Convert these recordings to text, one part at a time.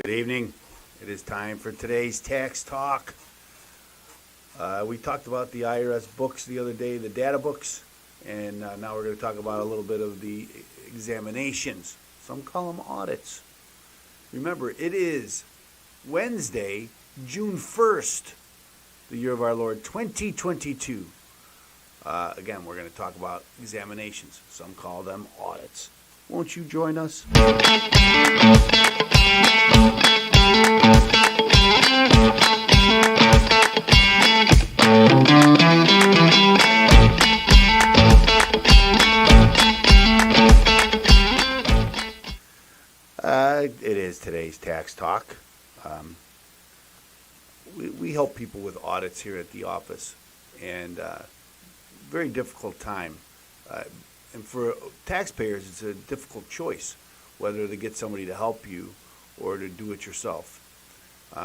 Good evening. It is time for today's tax talk. We talked about the IRS books the other day, the data books, and now we're going to talk about a little bit of the examinations. Some call them audits. Remember, it is Wednesday, June 1st, the year of our Lord 2022. Again, we're going to talk about examinations. Some call them audits. Won't you join us? It is today's tax talk. We help people with audits here at the office, and very difficult time. And for taxpayers, it's a difficult choice, whether to get somebody to help you or to do it yourself.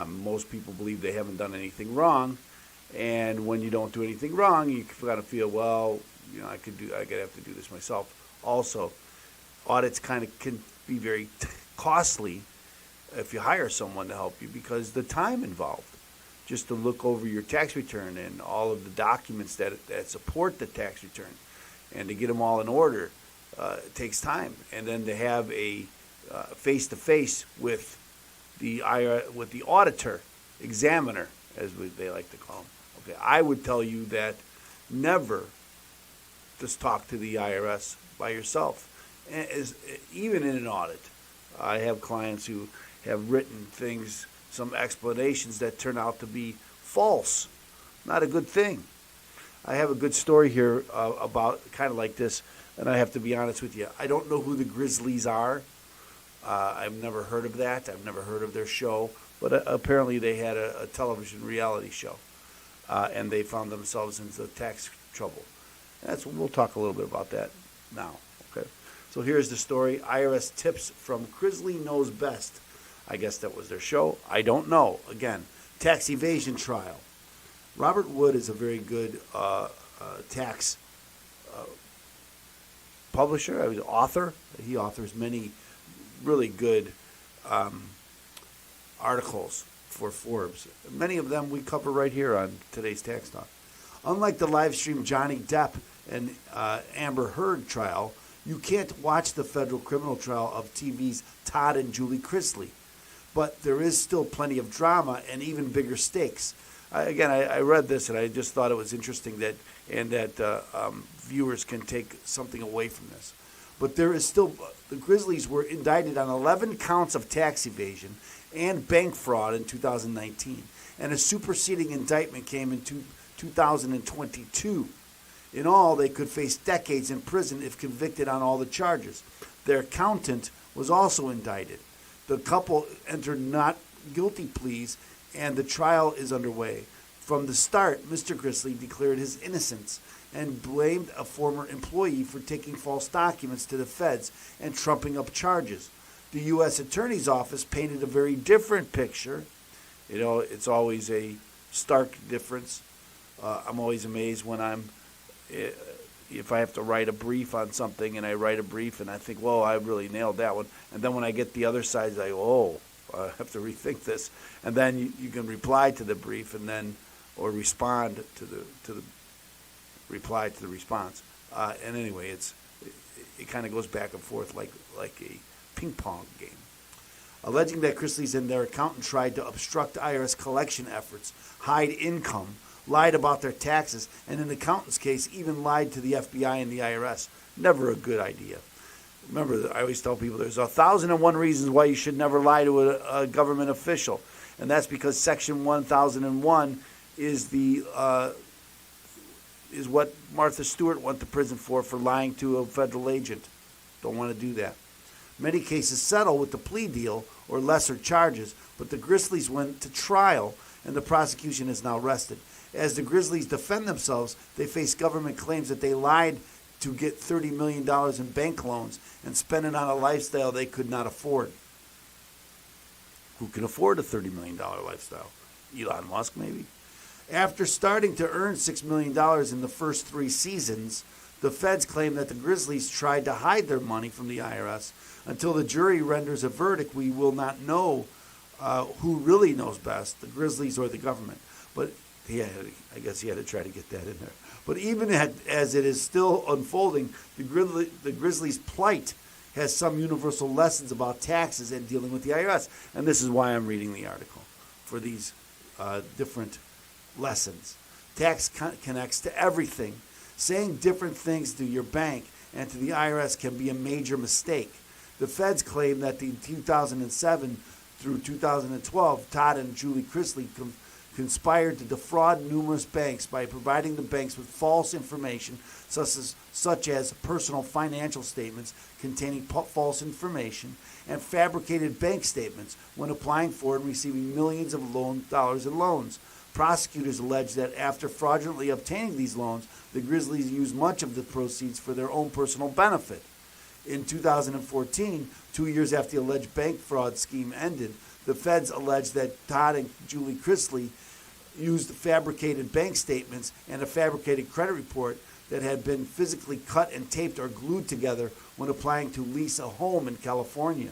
Most people believe they haven't done anything wrong, and when you don't do anything wrong, you kind of feel, well, you know, I could have to do this myself. Also, audits kind of can be very costly if you hire someone to help you because the time involved, just to look over your tax return and all of the documents that support the tax return, and to get them all in order, it takes time. And then to have a face-to-face with the auditor, examiner, as they like to call them. Okay, I would tell you that never just talk to the IRS by yourself. Even in an audit, I have clients who have written things, some explanations that turn out to be false. Not a good thing. I have a good story here about kind of like this, and I have to be honest with you. I don't know who the Chrisleys are. I've never heard of that. I've never heard of their show, but apparently they had a television reality show, and they found themselves into tax trouble. We'll talk a little bit about that now. Okay. So here's the story. IRS tips from Chrisley Knows Best. I guess that was their show. I don't know. Again, Tax Evasion Trial. Robert Wood is a very good tax publisher, author. He authors many really good articles for Forbes. Many of them we cover right here on today's Tax Talk. Unlike the live stream Johnny Depp and Amber Heard trial, you can't watch the federal criminal trial of TV's Todd and Julie Chrisley. But there is still plenty of drama and even bigger stakes. I read this and I just thought it was interesting that viewers can take something away from this. But there is still, the Chrisleys were indicted on 11 counts of tax evasion and bank fraud in 2019. And a superseding indictment came in 2022. In all, they could face decades in prison if convicted on all the charges. Their accountant was also indicted. The couple entered not guilty pleas, and the trial is underway. From the start, Mr. Chrisley declared his innocence and blamed a former employee for taking false documents to the feds and trumping up charges. The U.S. Attorney's Office painted a very different picture. You know, it's always a stark difference. I'm always amazed when if I have to write a brief on something and I write a brief and I think, whoa, I really nailed that one. And then when I get the other side, I go, oh, I have to rethink this. And then you can reply to the brief and then, or respond to the reply to the response. And anyway, it kind of goes back and forth like a ping pong game. Alleging that Chrisley's and their accountant tried to obstruct IRS collection efforts, hide income, lied about their taxes, and in the accountant's case, even lied to the FBI and the IRS. Never a good idea. Remember, I always tell people there's 1,001 reasons why you should never lie to a government official, and that's because Section 1001 is what Martha Stewart went to prison for lying to a federal agent. Don't want to do that. Many cases settle with the plea deal or lesser charges, but the Chrisleys went to trial, and the prosecution is now rested. As the Chrisleys defend themselves, they face government claims that they lied to get $30 million in bank loans and spend it on a lifestyle they could not afford. Who can afford a $30 million lifestyle? Elon Musk, maybe? After starting to earn $6 million in the first 3 seasons, the feds claim that the Chrisleys tried to hide their money from the IRS. Until the jury renders a verdict, we will not know who really knows best, the Grizzlies or the government. But I guess he had to try to get that in there. But even as it is still unfolding, the Grizzlies' plight has some universal lessons about taxes and dealing with the IRS. And this is why I'm reading the article, for these different lessons. Tax connects to everything. Saying different things to your bank and to the IRS can be a major mistake. The feds claim that in 2007 through 2012, Todd and Julie Chrisley conspired to defraud numerous banks by providing the banks with false information, such as personal financial statements containing false information, and fabricated bank statements when applying for and receiving millions of dollars in loans. Prosecutors allege that after fraudulently obtaining these loans, the Grizzlies used much of the proceeds for their own personal benefit. In 2014, 2 years after the alleged bank fraud scheme ended, the feds alleged that Todd and Julie Chrisley used fabricated bank statements and a fabricated credit report that had been physically cut and taped or glued together when applying to lease a home in California.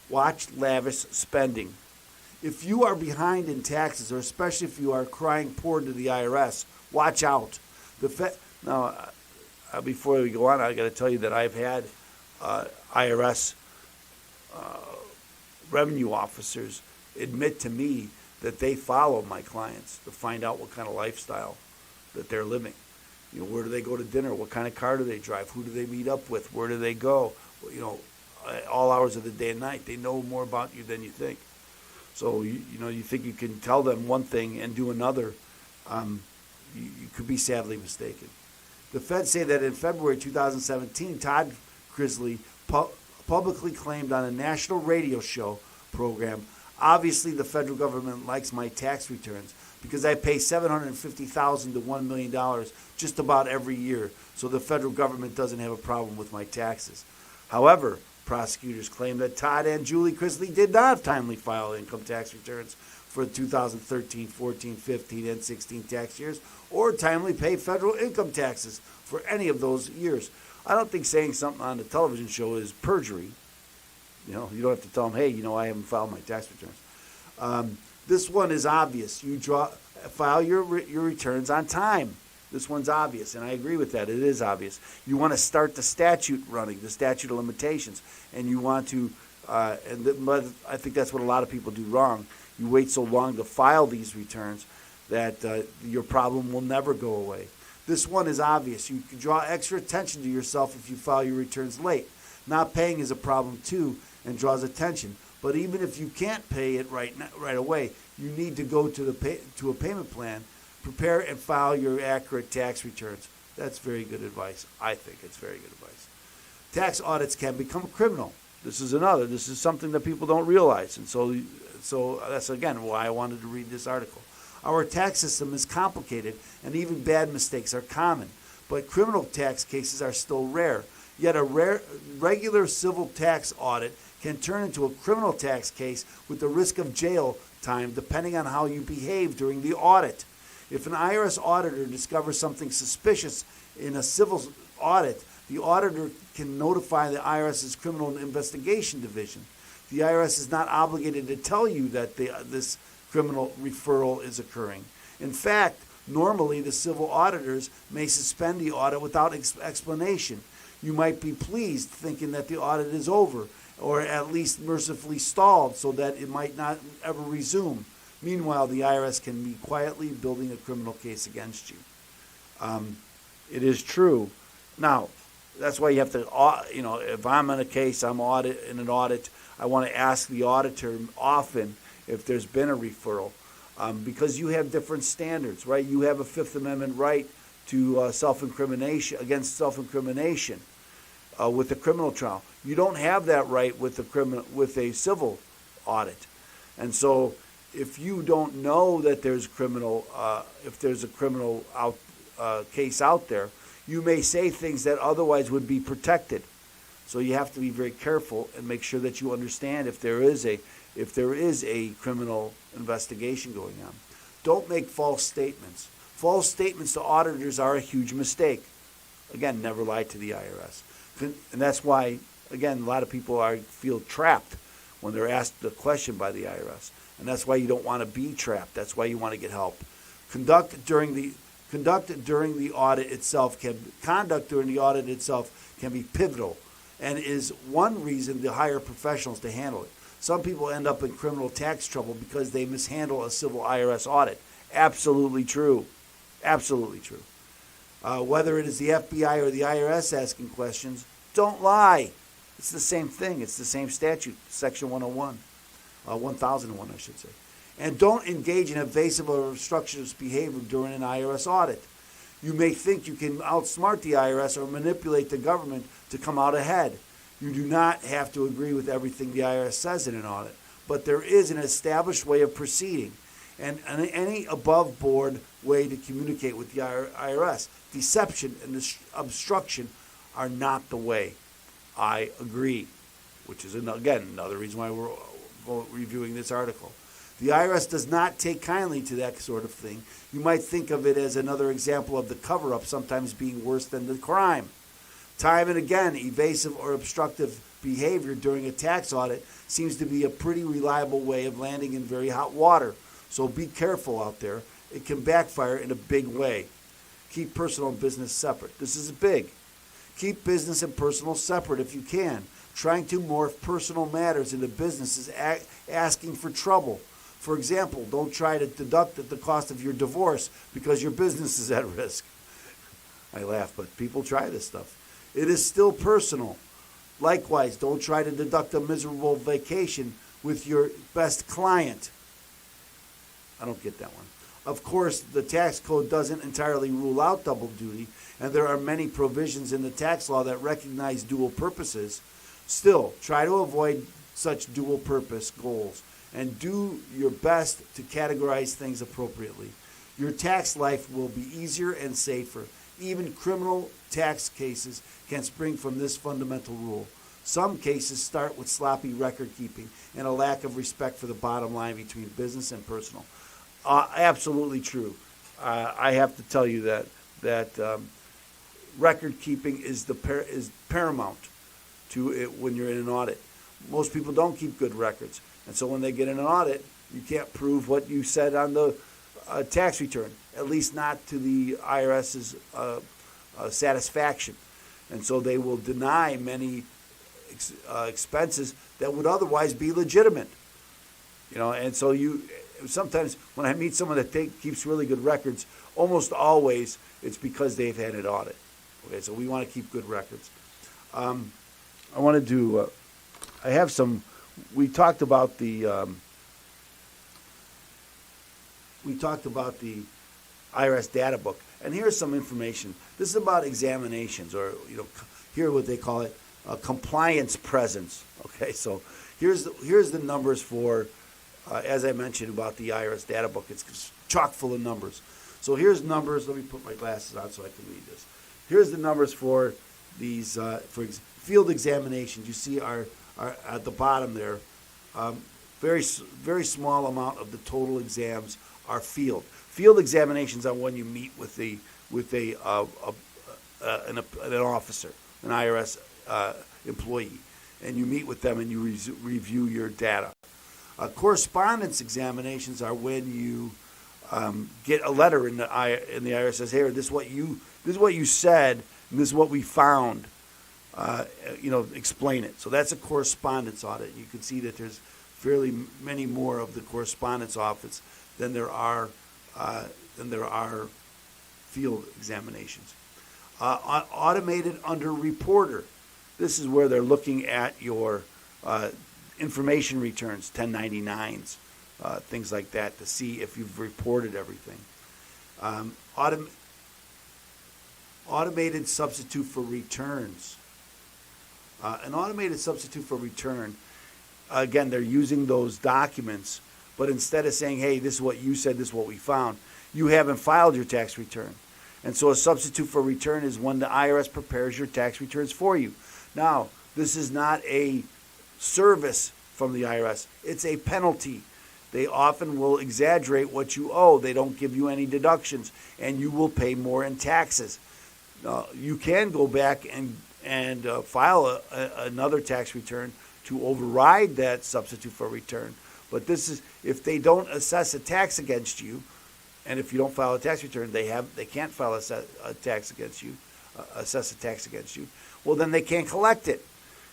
Watch lavish spending. If you are behind in taxes, or especially if you are crying poor to the IRS, watch out. Before we go on, I got to tell you that I've had IRS revenue officers admit to me that they follow my clients to find out what kind of lifestyle that they're living. You know, where do they go to dinner? What kind of car do they drive? Who do they meet up with? Where do they go? You know, all hours of the day and night. They know more about you than you think. So, you think you can tell them one thing and do another. You could be sadly mistaken. The feds say that in February 2017, Todd Chrisley publicly claimed on a national radio show program, obviously the federal government likes my tax returns because I pay $750,000 to $1 million just about every year, so the federal government doesn't have a problem with my taxes. However, prosecutors claim that Todd and Julie Chrisley did not timely file income tax returns for the 2013, 14, 15, and 16 tax years, or timely pay federal income taxes for any of those years. I don't think saying something on the television show is perjury. You don't have to tell them, hey, I haven't filed my tax returns. This one is obvious. You file your returns on time. This one's obvious, and I agree with that. It is obvious. You want to start the statute running, the statute of limitations, and you want to, but I think that's what a lot of people do wrong. You wait so long to file these returns that your problem will never go away. This one is obvious. You can draw extra attention to yourself if you file your returns late. Not paying is a problem too and draws attention. But even if you can't pay it right away, you need to go to a payment plan, prepare and file your accurate tax returns. That's very good advice. I think it's very good advice. Tax audits can become criminal. This is something that people don't realize. And so that's, again, why I wanted to read this article. Our tax system is complicated, and even bad mistakes are common. But criminal tax cases are still rare. Yet a regular civil tax audit can turn into a criminal tax case with the risk of jail time depending on how you behave during the audit. If an IRS auditor discovers something suspicious in a civil audit, the auditor can notify the IRS's Criminal Investigation Division. The IRS is not obligated to tell you that this criminal referral is occurring. In fact, normally the civil auditors may suspend the audit without explanation. You might be pleased thinking that the audit is over, or at least mercifully stalled so that it might not ever resume. Meanwhile, the IRS can be quietly building a criminal case against you. It is true. Now, that's why you have to, if I'm in a case, in an audit, I want to ask the auditor often if there's been a referral, because you have different standards, right? You have a Fifth Amendment right to self-incrimination, against self-incrimination with a criminal trial. You don't have that right with a civil audit. And so if you don't know that there's if there's a criminal case out there, you may say things that otherwise would be protected. So you have to be very careful and make sure that you understand if there is a criminal investigation going on. Don't make false statements. False statements to auditors are a huge mistake. Again, never lie to the IRS. And that's why, again, a lot of people feel trapped when they're asked the question by the IRS. And that's why you don't want to be trapped. That's why you want to get help. Conduct during the audit itself can be pivotal and is one reason to hire professionals to handle it. Some people end up in criminal tax trouble because they mishandle a civil IRS audit. Absolutely true. Absolutely true. Whether it is the FBI or the IRS asking questions, don't lie. It's the same thing. It's the same statute, Section 101, 1001, I should say. And don't engage in evasive or obstructionist behavior during an IRS audit. You may think you can outsmart the IRS or manipulate the government to come out ahead. You do not have to agree with everything the IRS says in an audit, but there is an established way of proceeding and any above-board way to communicate with the IRS. Deception and obstruction are not the way. I agree, which is, again, another reason why we're reviewing this article. The IRS does not take kindly to that sort of thing. You might think of it as another example of the cover-up sometimes being worse than the crime. Time and again, evasive or obstructive behavior during a tax audit seems to be a pretty reliable way of landing in very hot water. So be careful out there. It can backfire in a big way. Keep personal and business separate. This is big. Keep business and personal separate if you can. Trying to morph personal matters into business is asking for trouble. For example, don't try to deduct the cost of your divorce because your business is at risk. I laugh, but people try this stuff. It is still personal. Likewise, don't try to deduct a miserable vacation with your best client. I don't get that one. Of course, the tax code doesn't entirely rule out double duty, and there are many provisions in the tax law that recognize dual purposes. Still, try to avoid such dual purpose goals and do your best to categorize things appropriately. Your tax life will be easier and safer. Even criminal tax cases can spring from this fundamental rule. Some cases start with sloppy record keeping and a lack of respect for the bottom line between business and personal. Absolutely true. I have to tell you that record keeping is paramount to it when you're in an audit. Most people don't keep good records, and so when they get in an audit, you can't prove what you said on the tax return, at least not to the IRS's satisfaction. And so they will deny many expenses that would otherwise be legitimate. And so sometimes when I meet someone that keeps really good records, almost always it's because they've had an audit. Okay, so we want to keep good records. I want to do, I have some, we talked about the IRS data book, and here's some information. This is about examinations, or here what they call it, compliance presence. Okay, so here's the numbers for, as I mentioned about the IRS data book. It's chock full of numbers. So here's numbers. Let me put my glasses on so I can read this. Here's the numbers for these field examinations. You see are at the bottom there. Very small amount of the total exams are field. Field examinations are when you meet with an officer, an IRS employee, and you meet with them and you review your data. Correspondence examinations are when you get a letter in the IRS says, "Here, this is what you said, and this is what we found. Explain it." So that's a correspondence audit. You can see that there's fairly many more of the correspondence audits than there are field examinations. Automated under reporter. This is where they're looking at your information returns, 1099s, things like that, to see if you've reported everything. Automated substitute for returns. An automated substitute for return, again, they're using those documents, but instead of saying, hey, this is what you said, this is what we found, you haven't filed your tax return. And so a substitute for return is when the IRS prepares your tax returns for you. Now, this is not a service from the IRS. It's a penalty. They often will exaggerate what you owe. They don't give you any deductions, and you will pay more in taxes. You can go back and file another tax return to override that substitute for return. But this is, if they don't assess a tax against you, and if you don't file a tax return, they can't file a tax against you, assess a tax against you. Well, then they can't collect it.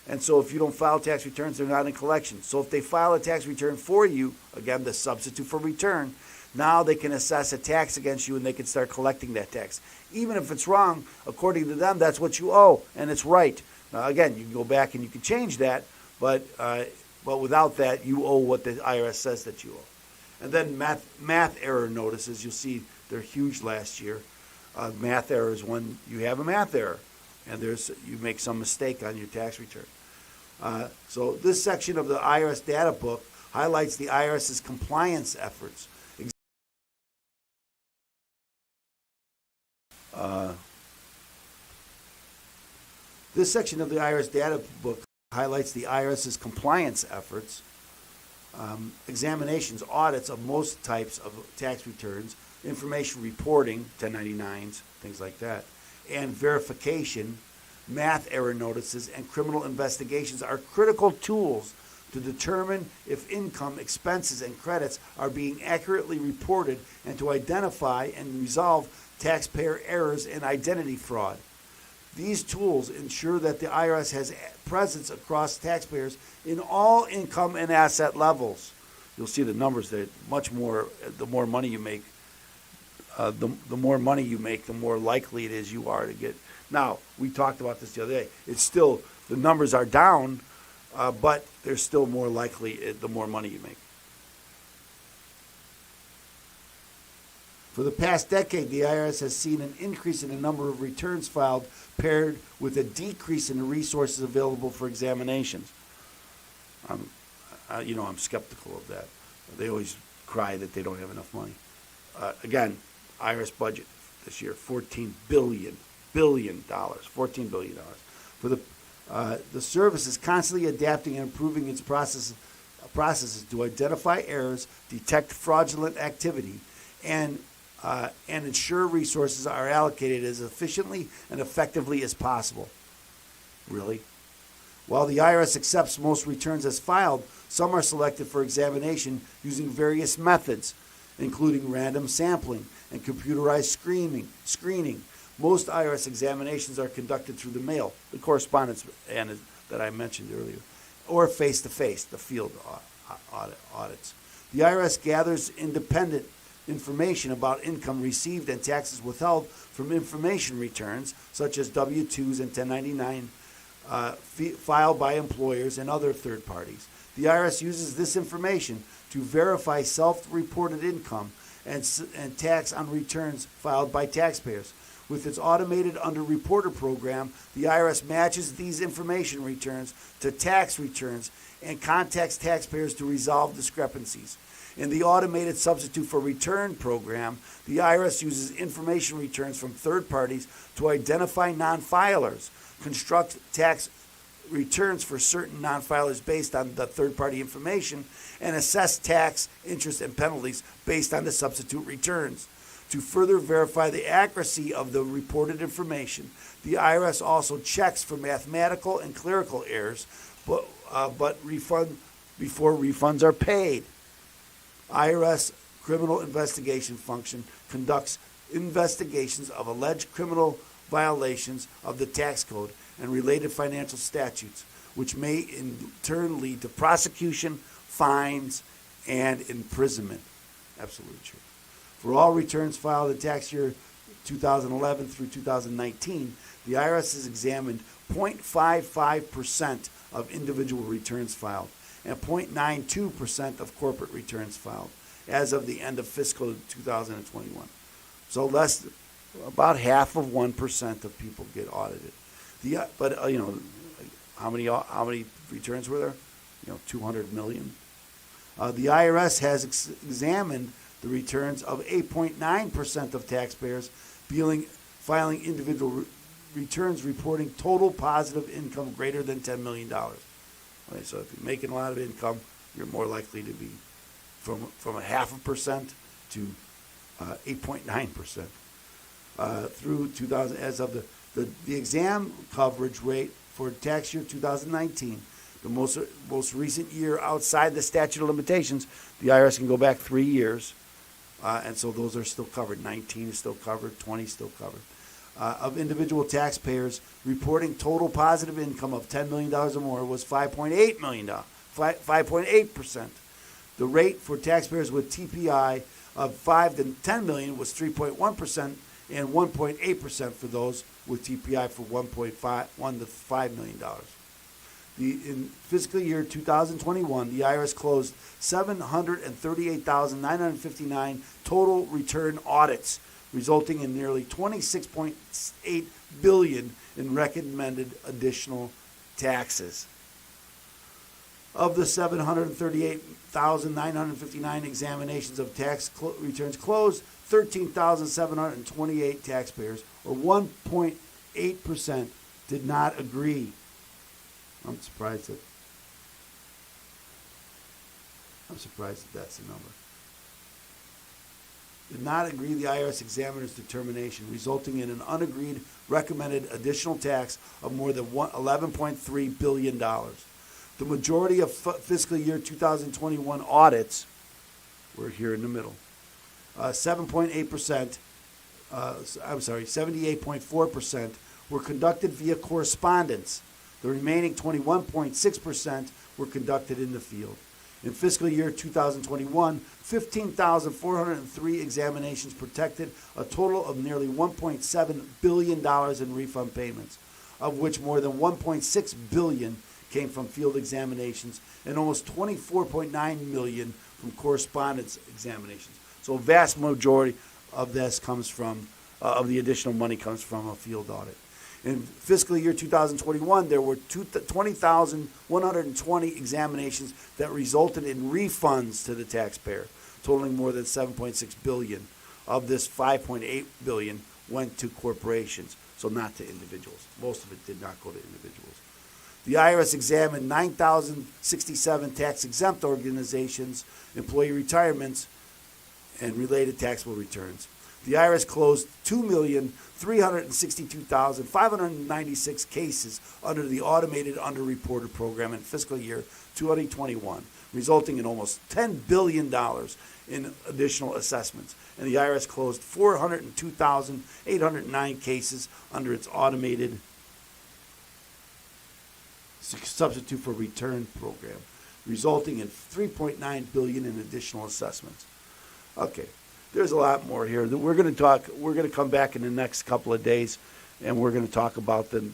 And so if you don't file tax returns, they're not in collection. So if they file a tax return for you, again, the substitute for return, now they can assess a tax against you and they can start collecting that tax. Even if it's wrong, according to them, that's what you owe, and it's right. Now, again, you can go back and you can change that, but without that, you owe what the IRS says that you owe. And then math error notices, you'll see they're huge last year. Math error is when you have a math error and you make some mistake on your tax return. So this section of the IRS data book highlights the IRS's compliance efforts. This section of the IRS data book highlights the IRS's compliance efforts, examinations, audits of most types of tax returns, information reporting, 1099s, things like that, and verification, math error notices, and criminal investigations are critical tools to determine if income, expenses, and credits are being accurately reported and to identify and resolve taxpayer errors and identity fraud. These tools ensure that the IRS has presence across taxpayers in all income and asset levels. You'll see the numbers there. Much more, the more money you make, the more money you make, the more likely it is you are to get. Now, we talked about this the other day. It's still, the numbers are down, but they're still more likely the more money you make. For the past decade, the IRS has seen an increase in the number of returns filed paired with a decrease in the resources available for examinations. I'm skeptical of that. They always cry that they don't have enough money. Again, IRS budget this year, $14 billion. $14 billion. For the service is constantly adapting and improving its processes to identify errors, detect fraudulent activity, and ensure resources are allocated as efficiently and effectively as possible. Really? While the IRS accepts most returns as filed, some are selected for examination using various methods, including random sampling and computerized screening. Most IRS examinations are conducted through the mail, the correspondence that I mentioned earlier, or face-to-face, the field audits. The IRS gathers independent information about income received and taxes withheld from information returns, such as W-2s and 1099 filed by employers and other third parties. The IRS uses this information to verify self-reported income and tax on returns filed by taxpayers. With its automated under-reporter program, the IRS matches these information returns to tax returns and contacts taxpayers to resolve discrepancies. In the automated substitute for return program, the IRS uses information returns from third parties to identify non-filers, construct tax returns for certain non-filers based on the third-party information, and assess tax, interest, and penalties based on the substitute returns. To further verify the accuracy of the reported information, the IRS also checks for mathematical and clerical errors, but before refunds are paid. IRS Criminal Investigation Function conducts investigations of alleged criminal violations of the tax code and related financial statutes, which may in turn lead to prosecution, fines, and imprisonment. Absolutely true. For all returns filed in tax year 2011 through 2019, the IRS has examined 0.55% of individual returns filed and 0.92% of corporate returns filed as of the end of fiscal 2021. So about half of 1% of people get audited. How many returns were there? 200 million. The IRS has examined the returns of 8.9% of taxpayers filing individual returns reporting total positive income greater than $10 million. Okay, so if you're making a lot of income, you're more likely to be from 0.5% to 8.9%. Through 2000, as of the exam coverage rate for tax year 2019, The most recent year outside the statute of limitations, the IRS can go back 3 years, and so those are still covered. 19 is still covered, 20 is still covered. Of individual taxpayers reporting total positive income of $10 million or more was $5.8 million, 5.8%. The rate for taxpayers with TPI of 5 to 10 million was 3.1% and 1.8% for those with TPI for 1 to $5 million. In fiscal year 2021, the IRS closed 738,959 total return audits, resulting in nearly $26.8 billion in recommended additional taxes. Of the 738,959 examinations of tax returns closed, 13,728 taxpayers, or 1.8%, did not agree. I'm surprised that that's the number. Did not agree the IRS examiner's determination, resulting in an unagreed recommended additional tax of more than $11.3 billion. The majority of fiscal year 2021 audits, we're here in the middle, 78.4% were conducted via correspondence. The remaining 21.6% were conducted in the field. In fiscal year 2021, 15,403 examinations protected a total of nearly $1.7 billion in refund payments, of which more than $1.6 billion came from field examinations and almost $24.9 million from correspondence examinations. So a vast majority of this comes from, of the additional money comes from a field audit. In fiscal year 2021, there were 20,120 examinations that resulted in refunds to the taxpayer, totaling more than $7.6 billion. Of this, $5.8 billion went to corporations, so not to individuals. Most of it did not go to individuals. The IRS examined 9,067 tax-exempt organizations, employee retirements, and related taxable returns. The IRS closed 2,362,596 cases under the automated underreported program in fiscal year 2021, resulting in almost $10 billion in additional assessments. And the IRS closed 402,809 cases under its automated substitute for return program, resulting in $3.9 billion in additional assessments. Okay. There's a lot more here. We're going to come back in the next couple of days, and we're going to talk about the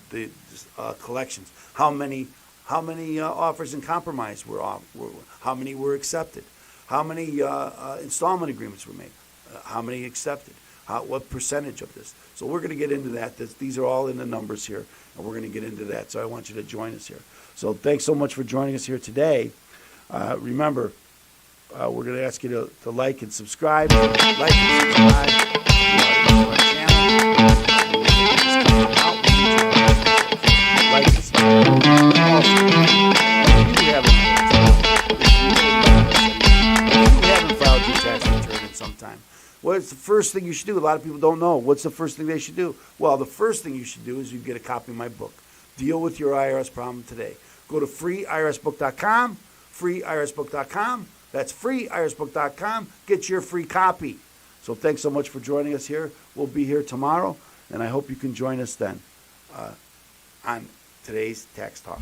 collections. How many offers in compromise were how many were accepted? How many installment agreements were made? How many accepted? What percentage of this? So we're going to get into that. These are all in the numbers here, and we're going to get into that. So I want you to join us here. So thanks so much for joining us here today. Remember, we're going to ask you to like and subscribe. Like and subscribe to our channel. Like and subscribe. Also, if you haven't filed your tax return in some time, what's the first thing you should do? A lot of people don't know. What's the first thing they should do? Well, the first thing you should do is you get a copy of my book, Deal with Your IRS Problem Today. Go to freeirsbook.com, freeirsbook.com. That's freeirsbook.com. Get your free copy. So thanks so much for joining us here. We'll be here tomorrow, and I hope you can join us then on today's Tax Talk.